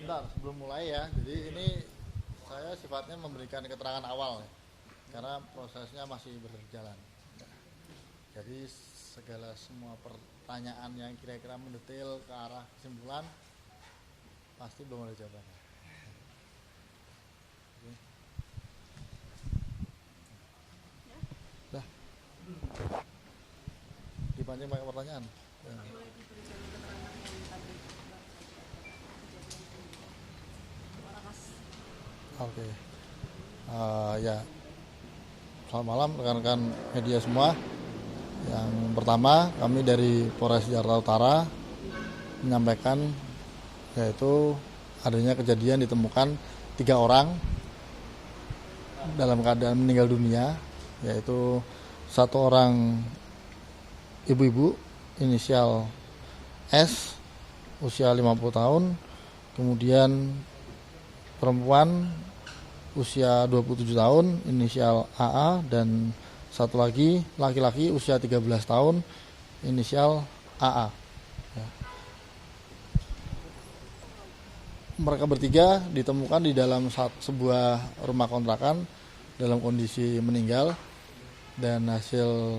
Sebentar, sebelum mulai ya. Jadi ini saya sifatnya memberikan keterangan awal ya, karena prosesnya masih berjalan. Jadi segala semua pertanyaan yang kira-kira mendetail ke arah kesimpulan pasti belum ada jawabannya. Oke. Dah. Dipancing pakai pertanyaan. Ya. Oke. Ya. Selamat malam rekan-rekan media semua. Yang pertama, kami dari Polres Jakarta Utara menyampaikan yaitu adanya kejadian ditemukan 3 orang dalam keadaan meninggal dunia, yaitu 1 orang ibu-ibu inisial S usia 50 tahun, kemudian perempuan usia 27 tahun inisial AA, dan 1 lagi laki-laki usia 13 tahun inisial AA. Ya. Mereka bertiga ditemukan di dalam sebuah rumah kontrakan dalam kondisi meninggal, dan hasil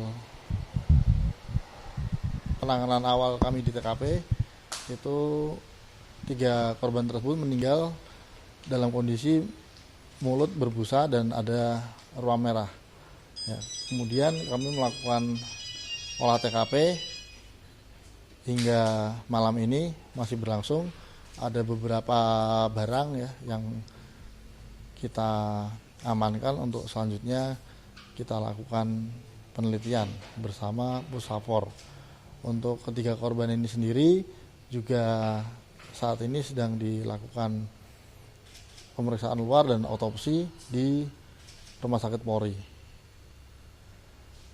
penanganan awal kami di TKP itu 3 korban tersebut meninggal dalam kondisi mulut berbusa dan ada ruam merah. Ya, kemudian kami melakukan olah TKP hingga malam ini masih berlangsung. Ada beberapa barang ya yang kita amankan untuk selanjutnya kita lakukan penelitian bersama Puslapor. Untuk ketiga korban ini sendiri juga saat ini sedang dilakukan pemeriksaan luar dan otopsi di Rumah Sakit Polri.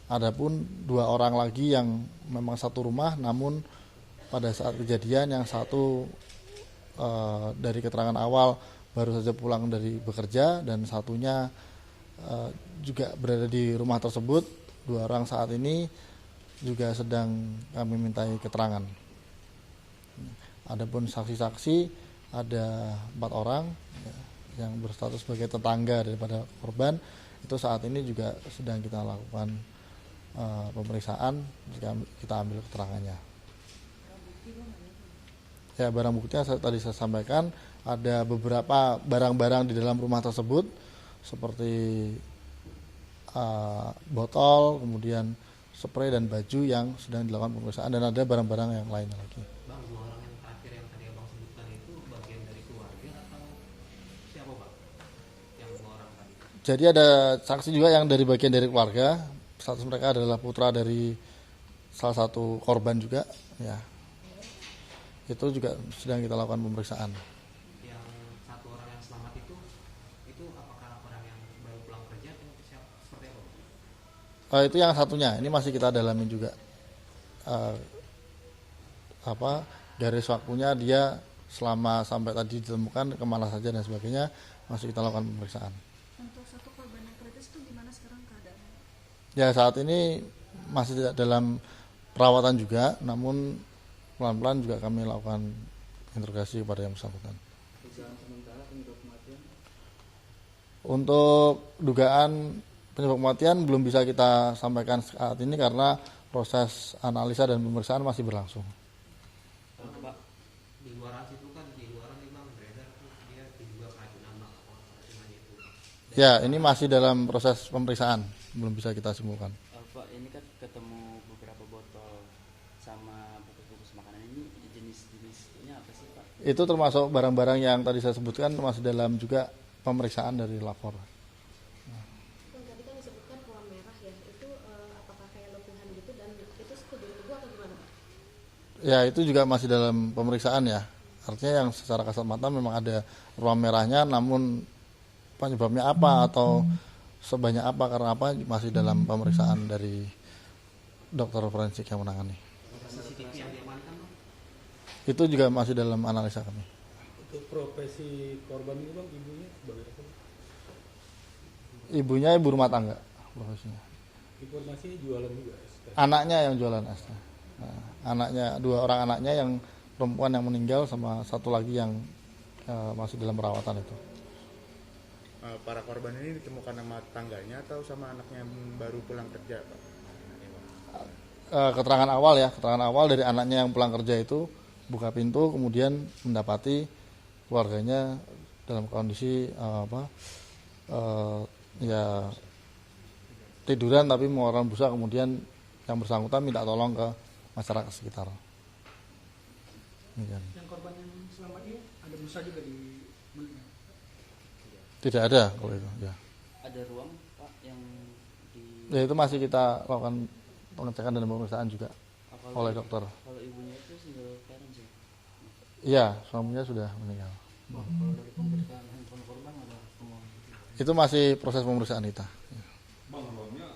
Adapun 2 orang lagi yang memang satu rumah, namun pada saat kejadian yang satu dari keterangan awal baru saja pulang dari bekerja, dan satunya juga berada di rumah tersebut. 2 orang saat ini juga sedang kami mintai keterangan. Adapun saksi-saksi ada 4 orang yang berstatus sebagai tetangga daripada korban, itu saat ini juga sedang kita lakukan pemeriksaan, jika kita ambil keterangannya. Ya, barang buktinya tadi saya sampaikan ada beberapa barang-barang di dalam rumah tersebut seperti botol, kemudian spray dan baju yang sedang dilakukan pemeriksaan, dan ada barang-barang yang lainnya lagi. Bang, 2 orang yang terakhir yang tadi abang sebutkan itu bagian dari keluarga atau siapa, Bang? Yang 2 orang tadi. Jadi ada saksi juga yang dari bagian dari keluarga. Status mereka adalah putra dari salah satu korban juga, ya. Itu juga sedang kita lakukan pemeriksaan. Yang 1 orang yang selamat itu apakah orang yang baru pulang kerja atau seperti apa? Itu yang satunya, ini masih kita dalamin juga. Garis waktunya dia selama sampai tadi ditemukan kemana saja dan sebagainya, masih kita lakukan pemeriksaan. Untuk 1 korban yang kritis itu gimana sekarang keadaannya? Ya, saat ini masih tidak dalam perawatan juga, namun pelan-pelan juga kami lakukan interogasi kepada yang bersangkutan. Dugaan sementara penyebab kematian? Untuk dugaan penyebab kematian belum bisa kita sampaikan saat ini karena proses analisa dan pemeriksaan masih berlangsung. Pak, di luaran situ kan, di luaran nih Bang, beredar tuh dia diduga keracunan Bang itu. Ya, ini masih dalam proses pemeriksaan, belum bisa kita simpulkan. Pak, ini kan ketemu beberapa botol sama bungkus-bungkus makanan, ini jenis-jenisnya apa sih, Pak? Itu termasuk barang-barang yang tadi saya sebutkan, masih dalam juga pemeriksaan dari lapor. Tadi kan disebutkan ruam merah ya, itu apakah kayak lepuhan gitu, dan itu sekujur tubuh atau gimana, Pak? Ya, itu juga masih dalam pemeriksaan ya. Artinya yang secara kasat mata memang ada ruam merahnya, namun penyebabnya apa atau sebanyak apa, karena apa, masih dalam pemeriksaan dari dokter forensik yang menangani. CCTV yang diamankan, Bang? Itu juga masih dalam analisa kami. Untuk profesi korban ini Bang, ibunya sebagai apa? Ibunya ibu rumah tangga profesinya. Informasinya jualan juga. Anaknya yang jualan es teh. Nah, anaknya, 2 orang anaknya yang perempuan yang meninggal sama 1 lagi yang masih dalam perawatan itu. Para korban ini ditemukan sama tangganya atau sama anaknya yang baru pulang kerja, Pak? Keterangan awal dari anaknya yang pulang kerja itu buka pintu kemudian mendapati keluarganya dalam kondisi ya tiduran tapi mengeluarkan busa, kemudian yang bersangkutan minta tolong ke masyarakat sekitar. Yang korban yang selamat ini ada busa juga di mulutnya? Tidak ada kalau itu. Ya. Ada ruang Pak yang di Ya itu masih kita lakukan pengecekan dan pemeriksaan juga oleh dokter. Kalau ibunya itu single parent sih. Iya, suaminya sudah meninggal. Kalau dari pemeriksaan handphone korban ada semua. Itu masih proses pemeriksaan kita. Bang, ruangnya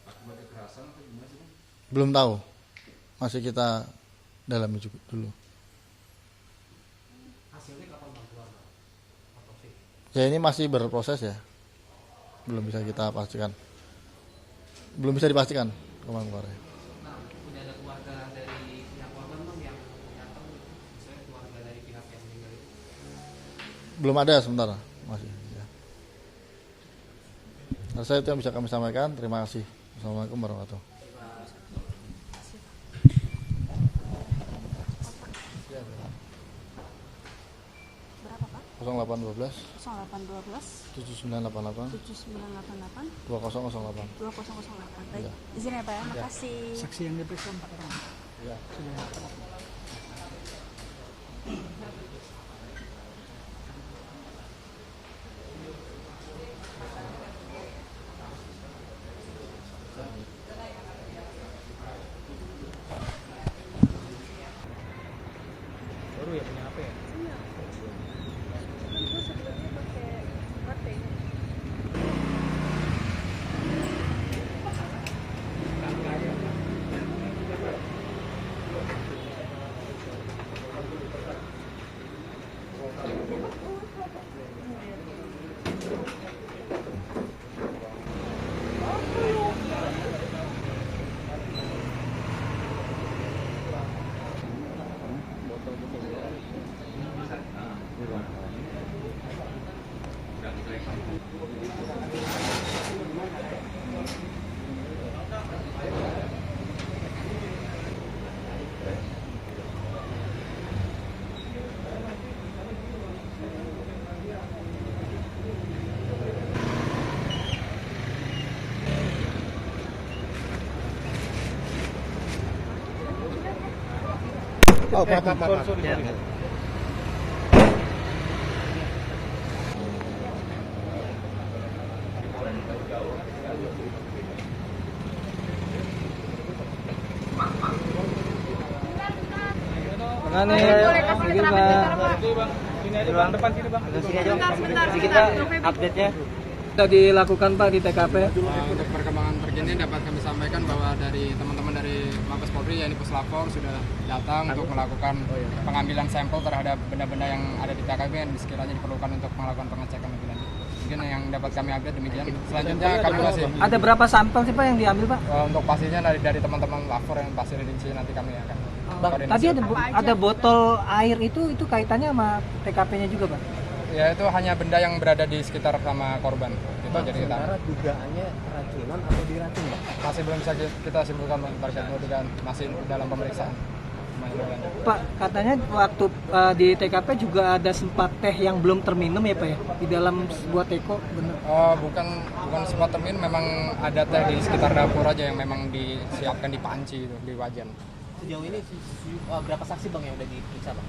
akibat kekerasan atau gimana sih, Bang? Belum tahu, masih kita dalami juga dulu. Hasilnya kapan Bang keluar Bang? Otopsi. Ya ini masih berproses ya, belum bisa kita pastikan, belum bisa dipastikan kemana keluarnya. Nah, udah ada keluarga dari pihak korban Bang yang datang, misalnya keluarga dari pihak yang meninggal itu? Belum ada sementara, masih. Ya. Saya itu yang bisa kami sampaikan. Terima kasih. Assalamualaikum warahmatullahi wabarakatuh. 0812 7988 2008. 2008. Baik. Ya. Izin ya Pak ya. Makasih. Saksi yang diperiksa 4 orang. Ya. Sudah. Baru ya punya HP ya? Kan gue sebelumnya pakai HP. Oh, maaf. Mana nih? Boleh kasih keterangan secara Pak? Sini aja Bang, depan sini Bang. Sebentar. Update-nya. Sudah dilakukan Pak di TKP. Untuk perkembangan terkini dapat kami sampaikan bahwa dari teman-teman dari Mabes Polri yaitu Puslapor sudah datang untuk melakukan pengambilan sampel terhadap benda-benda yang ada di TKP yang sekiranya diperlukan untuk melakukan pengecekan lebih lanjut. Mungkin yang dapat kami update demikian. Selanjutnya kami masih Ada berapa sampel sih Pak yang diambil Pak? untuk pastinya dari teman-teman lapor yang pasti rinci nanti kami akan koordinasi. Tadi ada botol air itu kaitannya sama TKP-nya juga Pak? Ya itu hanya benda yang berada di sekitar sama korban. Itu jadi kita dugaannya keracunan atau diracun Pak? masih belum bisa kita simpulkan terkait dugaan, masih dalam pemeriksaan. Pak, katanya waktu di TKP juga ada sempat teh yang belum terminum ya Pak ya? Di dalam sebuah teko, benar? Bukan sempat terminum, memang ada teh di sekitar dapur aja yang memang disiapkan di panci itu, di wajan. Sejauh ini berapa saksi Bang yang udah diperiksa Bang?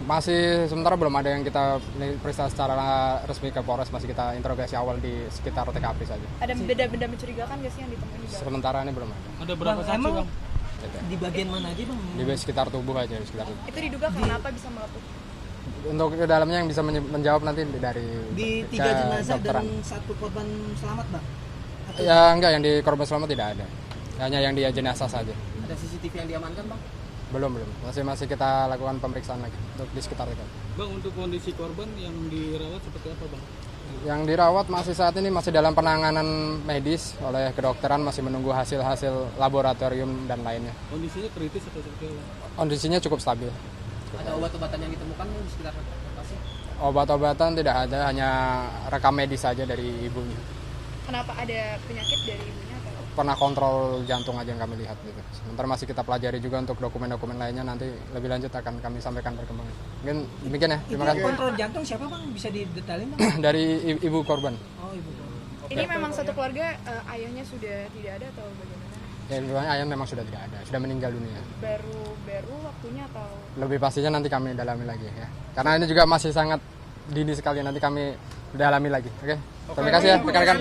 Masih sementara belum ada yang kita periksa secara resmi ke Polres, masih kita interogasi awal di sekitar TKP saja. Ada benda-benda mencurigakan nggak sih yang ditemukan di dalam? Sementara ini belum ada. Ada berapa saksi Bang? Gitu. Di bagian mana aja Bang? Di sekitar tubuh aja, di sekitar tubuh. Itu diduga karena apa bisa melepuh? Untuk ke dalamnya yang bisa menjawab nanti dari Di 3 jenazah dan 1 korban selamat Bang? Ya enggak, yang di korban selamat tidak ada. Hanya yang di jenazah saja. Ada CCTV yang diamankan Bang? Belum. Masih kita lakukan pemeriksaan lagi untuk di sekitar itu. Bang, untuk kondisi korban yang dirawat seperti apa Bang? Yang dirawat masih saat ini masih dalam penanganan medis oleh kedokteran, masih menunggu hasil laboratorium dan lainnya. Kondisinya kritis atau seperti apa? Kondisinya cukup stabil. Ada obat-obatan yang ditemukan di sekitar lokasi? Obat-obatan tidak ada, hanya rekam medis saja dari ibunya. Kenapa ada penyakit dari ibunya atau? Pernah kontrol jantung aja yang kami lihat gitu. Sementara masih kita pelajari juga untuk dokumen-dokumen lainnya, nanti lebih lanjut akan kami sampaikan perkembangan. Mungkin demikian ya, terima kasih. Kontrol jantung siapa bang? Bisa didetailin bang? Dari ibu korban. Oh ibu. Ini memang satu keluarga ayahnya sudah tidak ada atau bagaimana? Ya, intinya ayah memang sudah tidak ada, sudah meninggal dunia. Baru waktunya atau? Lebih pastinya nanti kami dalami lagi ya. Karena ini juga masih sangat dini sekali, nanti kami dalami lagi. Oke. Terima kasih ya rekan-rekan.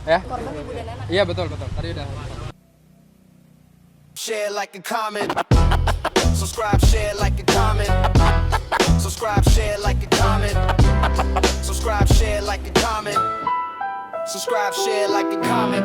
Ya. Korban ibu dan anak. Iya betul. Tadi udah. Share, like, and comment. Subscribe, share, like, and comment. Subscribe, share, like, and comment. Subscribe, share, like, and comment. Subscribe, share, like, and comment.